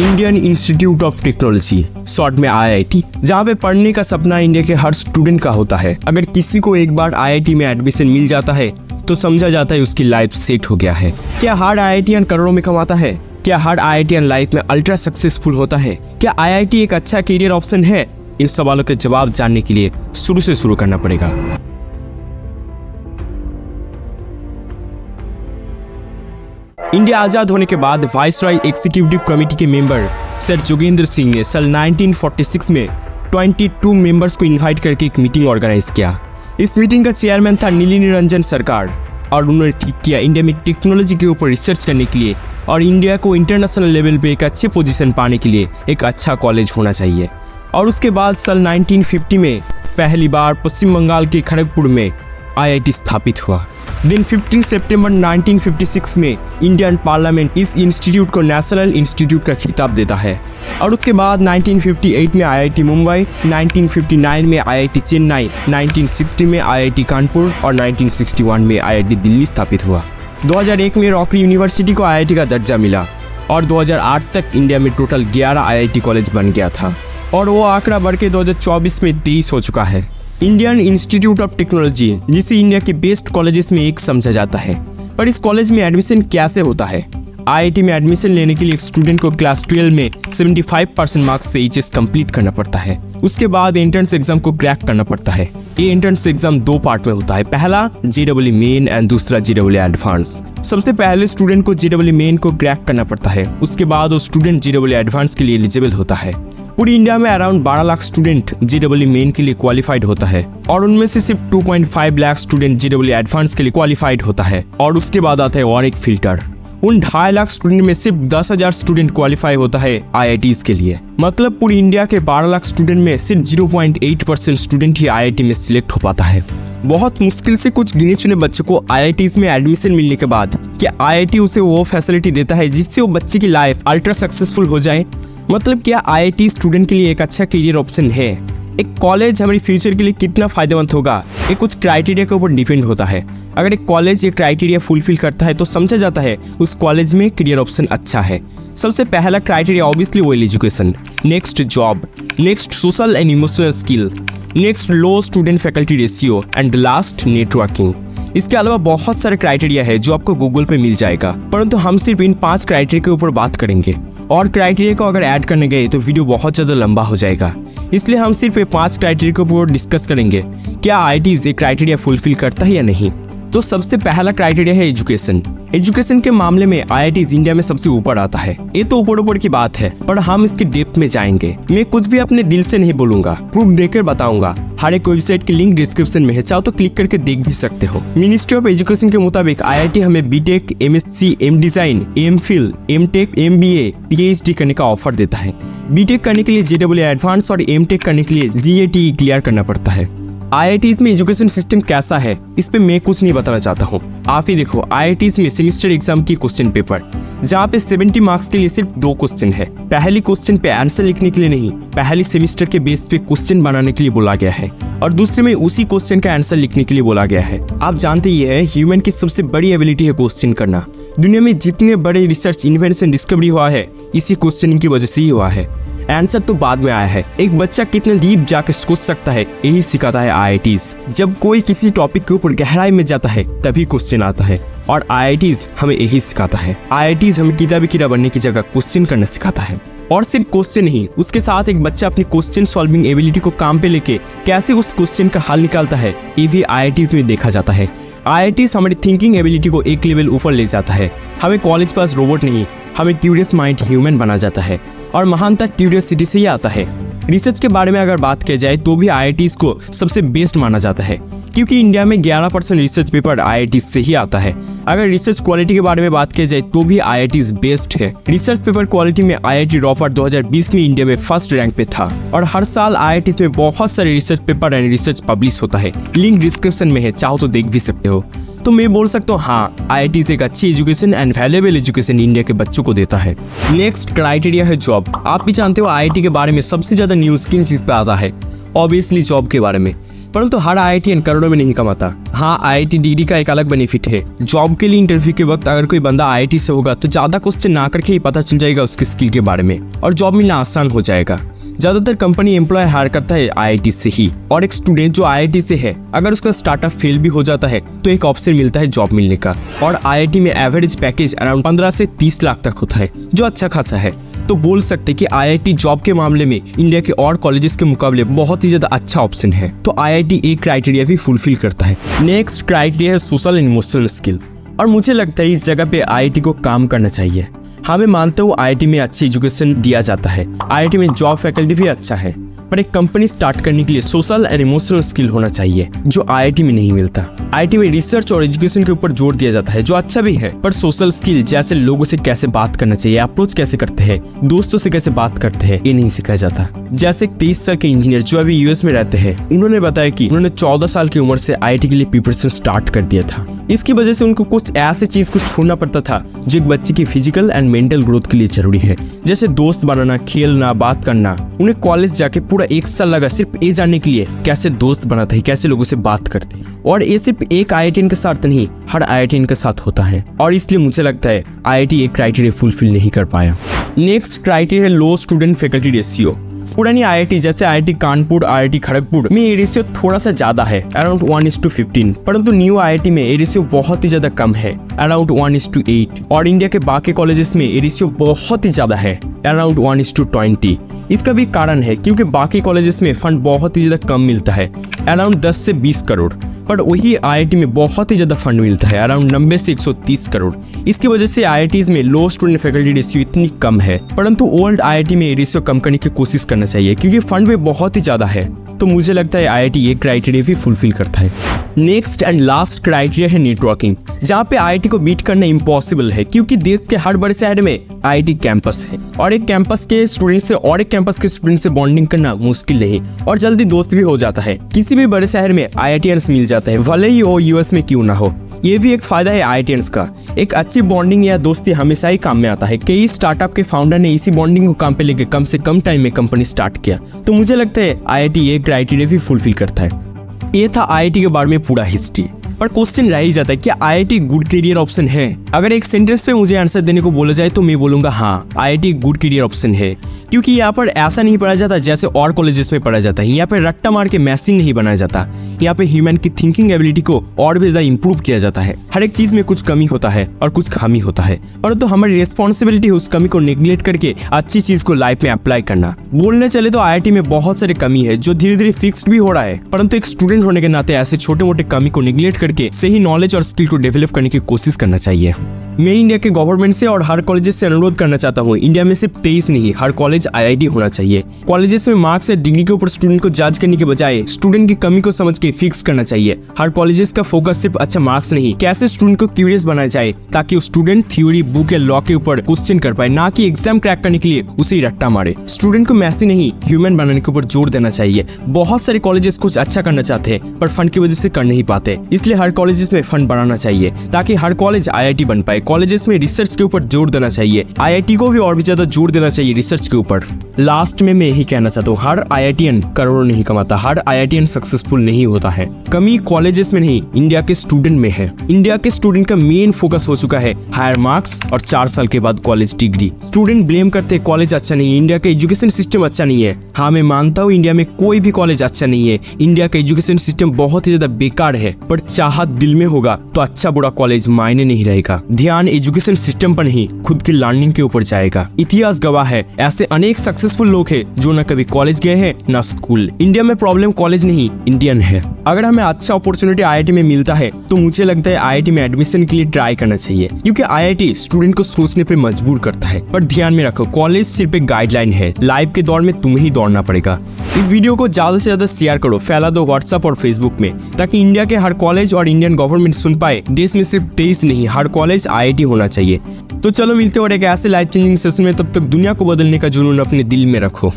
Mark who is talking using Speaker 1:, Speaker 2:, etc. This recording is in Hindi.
Speaker 1: Indian institute of technology, short में IIT, जहाँ पे पढ़ने का सपना इंडिया के हर स्टूडेंट का होता है। अगर किसी को एक बार IIT में एडमिशन मिल जाता है तो समझा जाता है उसकी लाइफ सेट हो गया है। क्या हर IITian करोड़ों में कमाता है? क्या हर IITian लाइफ में अल्ट्रा सक्सेसफुल होता है? क्या IIT एक अच्छा करियर ऑप्शन है? इन सवालों के जवाब जानने के लिए शुरू से शुरू करना पड़ेगा। इंडिया आजाद होने के बाद वाइसरॉय एग्जीक्यूटिव कमेटी के मेंबर सर जोगेंद्र सिंह ने साल 1946 में 22 मेंबर्स को इनवाइट करके एक मीटिंग ऑर्गेनाइज किया। इस मीटिंग का चेयरमैन था नलिनी रंजन सरकार और उन्होंने ठीक किया इंडिया में टेक्नोलॉजी के ऊपर रिसर्च करने के लिए और इंडिया को इंटरनेशनल लेवल पे एक अच्छे पोजीशन पाने के लिए एक अच्छा कॉलेज होना चाहिए। और उसके बाद साल 1950 में पहली बार पश्चिम बंगाल के खड़गपुर में IIT स्थापित हुआ। दिन 15 सितंबर 1956 में इंडियन पार्लियामेंट इस इंस्टीट्यूट को नेशनल इंस्टीट्यूट का खिताब देता है। और उसके बाद 1958 में IIT मुंबई, 1959 में IIT चेन्नई, 1960 में IIT कानपुर और 1961 में IIT दिल्ली स्थापित हुआ। 2001 में रॉकी यूनिवर्सिटी को IIT का दर्जा मिला और 2008 तक इंडिया में टोटल 11 IIT कॉलेज बन गया था और वो आंकड़ा बढ़ के 2024 में 23 हो चुका है। इंडियन इंस्टीट्यूट ऑफ टेक्नोलॉजी, जिसे इंडिया के बेस्ट कॉलेजेस में एक समझा जाता है, पर इस कॉलेज में एडमिशन कैसे होता है? IIT में एडमिशन लेने के लिए एक स्टूडेंट को क्लास 12 में 75% मार्क्स से HS कंप्लीट करना पड़ता है। उसके बाद एंट्रेंस एग्जाम को क्रैक करना पड़ता है। ये एंट्रेंस एग्जाम 2 पार्ट में होता है, पहला JEE मेन एंड दूसरा JEE एडवांस। सबसे पहले स्टूडेंट को JEE मेन को क्रैक करना पड़ता है, उसके बाद वो स्टूडेंट JEE एडवांस के लिए एलिजिबल होता है। पूरी इंडिया में around 12 lakh student JEE main के लिए क्वालिफाइड होता है और उनमें से सिर्फ 2.5 लाख स्टूडेंट JEE एडवांस के लिए क्वालिफाइड होता है। और उसके बाद आता है और एक फिल्टर। उन 2.5 लाख स्टूडेंट में सिर्फ 10,000 स्टूडेंट क्वालिफाई होता है IITs के लिए। मतलब पूरी इंडिया के 12 लाख स्टूडेंट में सिर्फ 0.8% स्टूडेंट ही IIT में सिलेक्ट हो पाता है। बहुत मुश्किल से कुछ गिने चुने बच्चों को IITs में एडमिशन मिलने के बाद क्या IIT उसे वो फैसिलिटी देता है जिससे वो बच्चे की लाइफ अल्ट्रा सक्सेसफुल हो जाए? मतलब क्या IIT स्टूडेंट के लिए एक अच्छा करियर ऑप्शन है? एक कॉलेज हमारे फ्यूचर के लिए कितना फायदेमंद होगा, ये कुछ क्राइटेरिया के ऊपर डिपेंड होता है। अगर एक कॉलेज ये क्राइटेरिया फुलफिल करता है तो समझा जाता है उस कॉलेज में करियर ऑप्शन अच्छा है। सबसे पहला criteria obviously well education, next job, next social and emotional skill, next low student faculty ratio and last networking. इसके अलावा बहुत सारे क्राइटेरिया है जो आपको गूगल पे मिल जाएगा, परंतु हम सिर्फ इन 5 क्राइटेरिया के ऊपर बात करेंगे और क्राइटेरिया को अगर ऐड करने गए तो वीडियो बहुत ज़्यादा लंबा हो जाएगा। इसलिए हम सिर्फ ये 5 क्राइटेरिया के ऊपर डिस्कस करेंगे, क्या IITs ये क्राइटेरिया फुलफिल करता है या नहीं। तो सबसे पहला क्राइटेरिया है एजुकेशन। एजुकेशन के मामले में IITs इंडिया में सबसे ऊपर आता है। ये तो ऊपर की बात है, पर हम इसके डेप्थ में जाएंगे। मैं कुछ भी अपने दिल से नहीं बोलूंगा, प्रूफ देकर बताऊंगा। हर एक वेबसाइट की लिंक डिस्क्रिप्शन में है, चाहो तो क्लिक करके देख भी सकते हो। मिनिस्ट्री ऑफ एजुकेशन के मुताबिक IIT हमें BTech, MSc, M-Design, MPhil, M.Tech, MBA, PhD करने का ऑफर देता है। BTech करने के लिए JEE एडवांस और M.Tech करने के लिए GATE क्लियर करना पड़ता है। IITs में एजुकेशन सिस्टम कैसा है इस पे मैं कुछ नहीं बताना चाहता हूँ। आप ही देखो, IITs में सेमेस्टर एग्जाम की क्वेश्चन पेपर, जहाँ पे 70 मार्क्स के लिए सिर्फ 2 क्वेश्चन है। पहली क्वेश्चन पे आंसर लिखने के लिए नहीं, पहली सेमेस्टर के बेस पे क्वेश्चन बनाने के लिए बोला गया है और दूसरे में उसी क्वेश्चन का आंसर लिखने के लिए बोला गया है। आप जानते ही है ह्यूमन की सबसे बड़ी एबिलिटी है क्वेश्चन करना। दुनिया में जितने बड़े रिसर्च, इन्वेंशन, डिस्कवरी हुआ है इसी क्वेश्चनिंग की वजह से ही हुआ है। आंसर तो बाद में आया है। एक बच्चा कितना डीप जाकर सोच सकता है यही सिखाता है IITs। जब कोई किसी टॉपिक के ऊपर गहराई में जाता है तभी क्वेश्चन आता है और IITs हमें यही सिखाता है। IITs हमें किताबी कीड़ा बनने की जगह क्वेश्चन करना सिखाता है। और सिर्फ क्वेश्चन नहीं, उसके साथ एक बच्चा अपनी क्वेश्चन सॉल्विंग एबिलिटी को काम पे लेके कैसे उस क्वेश्चन का हल निकालता है ये भी IITs में देखा जाता है। IITs हमारी थिंकिंग एबिलिटी को एक लेवल ऊपर ले जाता है। हमें कॉलेज पास रोबोट नहीं, हमें क्यूरियस माइंड ह्यूमन बना जाता है और महानता क्यूरियोसिटी से ही आता है। रिसर्च के बारे में अगर बात की जाए तो भी IITs को सबसे बेस्ट माना जाता है क्योंकि इंडिया में 11% रिसर्च पेपर IITs से ही आता है। अगर रिसर्च क्वालिटी के बारे में बात की जाए तो भी IITs बेस्ट है। रिसर्च पेपर क्वालिटी में IIT रॉफर्ड 2020 में इंडिया में फर्स्ट रैंक पे था और हर साल IITs में बहुत सारे research paper and research publish होता है। लिंक डिस्क्रिप्शन में है, चाहो तो देख भी सकते हो। तो मैं बोल सकता हूँ हाँ, IITs एक अच्छी education and valuable education India के बच्चों को देता है। नेक्स्ट क्राइटेरिया है जॉब। आप भी जानते हो IIT के बारे में सबसे ज्यादा न्यूज किन चीज पे आता है? ऑब्वियसली जॉब के बारे में। परंतु हर IITian करोड़ों में नहीं कमाता। हाँ, IIT डिग्री का एक अलग बेनिफिट है। जॉब के लिए इंटरव्यू के वक्त अगर कोई बंदा IIT से होगा तो ज्यादा क्वेश्चन ना करके ही पता चल जाएगा उसकी स्किल के बारे में और जॉब मिलना आसान हो जाएगा। ज्यादातर कंपनी एम्प्लॉय हायर करता है IIT से ही, और एक स्टूडेंट जो IIT से है अगर उसका स्टार्टअप फेल भी हो जाता है तो एक ऑप्शन मिलता है जॉब मिलने का। और IIT में एवरेज पैकेज अराउंड 15 से 30 लाख तक होता है, जो अच्छा खासा है। तो बोल सकते कि IIT जॉब के मामले में इंडिया के और कॉलेजेस के मुकाबले बहुत ही ज्यादा अच्छा ऑप्शन है। तो IIT एक क्राइटेरिया भी फुलफिल करता है। नेक्स्ट क्राइटेरिया है सोशल एंड इमोशनल स्किल, और मुझे लगता है इस जगह पे IIT को काम करना चाहिए। हाँ, मैं मानता हूँ IIT में अच्छी एजुकेशन दिया जाता है, IIT में जॉब फैकल्टी भी अच्छा है, पर एक कंपनी स्टार्ट करने के लिए सोशल एंड इमोशनल स्किल होना चाहिए जो IIT में नहीं मिलता। IIT में रिसर्च और एजुकेशन के ऊपर जोर दिया जाता है, जो अच्छा भी है, पर सोशल स्किल जैसे लोगों से कैसे बात करना चाहिए, अप्रोच कैसे करते हैं, दोस्तों से कैसे बात करते हैं, ये नहीं सिखाया जाता। जैसे 23 साल के इंजीनियर जो अभी US में रहते हैं, उन्होंने बताया कि उन्होंने 14 साल की उम्र से IIT के लिए प्रिपरेशन स्टार्ट कर दिया था। इसकी वजह से उनको कुछ ऐसी चीज को छोड़ना पड़ता था जो एक बच्चे की फिजिकल एंड मेंटल ग्रोथ के लिए जरूरी है, जैसे दोस्त बनाना, खेलना, बात करना। उन्हें कॉलेज जाके पूरा 1 साल लगा सिर्फ ये जानने के लिए कैसे दोस्त बनाते हैं, कैसे लोगों से बात करते हैं। और ये सिर्फ एक IITian के साथ नहीं, हर IITian के साथ होता है, और इसलिए मुझे लगता है IIT एक क्राइटेरिया फुलफिल नहीं कर पाया। नेक्स्ट क्राइटेरिया है लो स्टूडेंट फैकल्टी रेशियो। पुरानी IIT जैसे IIT कानपुर, IIT खड़गपुर में ये रेशियो थोड़ा सा ज्यादा है, अराउंड 1:15, परंतु न्यू IIT में ये रेशियो बहुत ही ज्यादा कम है, अराउंड 1:8, और इंडिया के बाकी कॉलेजेस में ये रेशियो बहुत ही ज्यादा है, अराउंड 1:20। इसका भी कारण है क्योंकि बाकी कॉलेजेस में फंड बहुत ही ज्यादा कम मिलता है, अराउंड 10 से 20 करोड़, पर वही IIT में बहुत ही ज्यादा फंड मिलता है, अराउंड 90 से 130 करोड़। इसकी वजह से IITs में लो स्टूडेंट फैकल्टी रेशियो इतनी कम है, परंतु ओल्ड IIT में रेशियो कम करने की कोशिश करना चाहिए क्योंकि फंड भी बहुत ही ज्यादा है। तो मुझे लगता है IIT ये क्राइटेरिया भी फुलफिल करता है। नेक्स्ट एंड लास्ट क्राइटेरिया है नेटवर्किंग, जहाँ पे IIT को बीट करना इम्पॉसिबल है क्योंकि देश के हर बड़े शहर में IIT कैंपस है, और एक कैंपस के स्टूडेंट से और एक कैंपस के स्टूडेंट से बॉन्डिंग करना मुश्किल नहीं, और जल्दी दोस्त भी हो जाता है। किसी भी बड़े शहर में IITians मिल जाता है, भले ही वो US में क्यों ना हो। ये भी एक फायदा है IITians का। एक अच्छी बॉन्डिंग या दोस्ती हमेशा ही काम में आता है। कई स्टार्टअप के फाउंडर ने इसी बॉन्डिंग को काम पे लेके कम से कम टाइम में कंपनी स्टार्ट किया। तो मुझे लगता है IIT ये क्राइटेरिया भी फुलफिल करता है। ये था IIT के बारे में पूरा हिस्ट्री, पर क्वेश्चन रह ही जाता है क्या IIT गुड करियर ऑप्शन है? अगर एक सेंटेंस पे मुझे आंसर देने को बोला जाए तो मैं बोलूंगा हाँ, IIT गुड करियर ऑप्शन है, क्योंकि यहाँ पर ऐसा नहीं पढ़ा जाता जैसे और कॉलेजेस में पढ़ा जाता है। यहाँ पे रट्टा मार के मैसिंग नहीं बनाया जाता, यहाँ पे ह्यूमन की थिंकिंग एबिलिटी को और भी ज्यादा इंप्रूव किया जाता है। हर एक चीज में कुछ कमी होता है और कुछ खामी होता है, परंतु हमारी रिस्पॉन्सिबिलिटी है उस कमी को नेग्लेक्ट करके अच्छी चीज को लाइफ में अप्लाई करना। बोलने चले तो IIT में बहुत सारी कमी है जो धीरे धीरे फिक्स्ड भी हो रहा है, परंतु एक स्टूडेंट होने के नाते ऐसे छोटे मोटे कमी को निगलेक्ट करके सही नॉलेज और स्किल को डेवलप करने की कोशिश करना चाहिए। मैं इंडिया के गवर्नमेंट से और हर कॉलेजेस से अनुरोध करना चाहता हूँ, इंडिया में सिर्फ 23 नहीं, हर कॉलेज IIT होना चाहिए। कॉलेजेस में मार्क्स या डिग्री के ऊपर स्टूडेंट को जज करने के बजाय स्टूडेंट की कमी को समझ के फिक्स करना चाहिए। हर कॉलेजेस का फोकस सिर्फ अच्छा मार्क्स नहीं, कैसे स्टूडेंट को क्यूरियस बनाया जाए ताकि स्टूडेंट थ्योरी, बुक या लॉ के ऊपर क्वेश्चन कर पाए, ना कि एग्जाम क्रैक करने के लिए उसे ही रट्टा मारे। स्टूडेंट को मैसी नहीं, ह्यूमन बनाने के ऊपर जोर देना चाहिए। बहुत सारे कॉलेजेस कुछ अच्छा करना चाहते हैं पर फंड की वजह से कर नहीं पाते, इसलिए हर कॉलेजेस में फंड बढ़ाना चाहिए ताकि हर कॉलेज IIT बन पाए। कॉलेजेस में रिसर्च के ऊपर जोर देना चाहिए, IIT को भी और भी ज्यादा जोर देना चाहिए रिसर्च के ऊपर। लास्ट में मैं यही कहना चाहता हूँ, हर IITian करोड़ों नहीं कमाता, हर IITian सक्सेसफुल नहीं होता है। कमी कॉलेजेस में नहीं, इंडिया के स्टूडेंट में है। इंडिया के स्टूडेंट का मेन फोकस हो चुका है हायर मार्क्स और 4 साल के बाद कॉलेज डिग्री। स्टूडेंट ब्लेम करते हैं कॉलेज अच्छा नहीं है, इंडिया का एजुकेशन सिस्टम अच्छा नहीं है। हाँ, मैं मानता हूँ इंडिया में कोई भी कॉलेज अच्छा नहीं है, इंडिया का एजुकेशन सिस्टम बहुत ही ज्यादा बेकार है, पर चाहत दिल में होगा तो अच्छा बुरा कॉलेज मायने नहीं रहेगा। ध्यान एजुकेशन सिस्टम पर नहीं, खुद की लर्निंग के ऊपर जाएगा। इतिहास गवाह है, ऐसे अनेक सक्सेसफुल लोग हैं जो न कभी कॉलेज गए हैं न स्कूल। इंडिया में प्रॉब्लम कॉलेज नहीं, इंडियन है। अगर हमें अच्छा अपॉर्चुनिटी IIT में मिलता है तो मुझे लगता है IIT में एडमिशन के लिए ट्राई करना चाहिए, क्योंकि IIT स्टूडेंट को सोचने पर मजबूर करता है। पर ध्यान में रखो, कॉलेज सिर्फ एक गाइडलाइन है, लाइफ के दौर में तुम्हें ही दौड़ना पड़ेगा। इस वीडियो को ज्यादा से ज्यादा शेयर करो, फैला दो व्हाट्सएप और फेसबुक में, ताकि इंडिया के हर कॉलेज और इंडियन गवर्नमेंट सुन पाए देश में सिर्फ 23 नहीं, हर कॉलेज IIT होना चाहिए। तो चलो मिलते हैं और एक ऐसे लाइफ चेंजिंग सेशन में, तब तक दुनिया को बदलने का जुनून अपने दिल में रखो।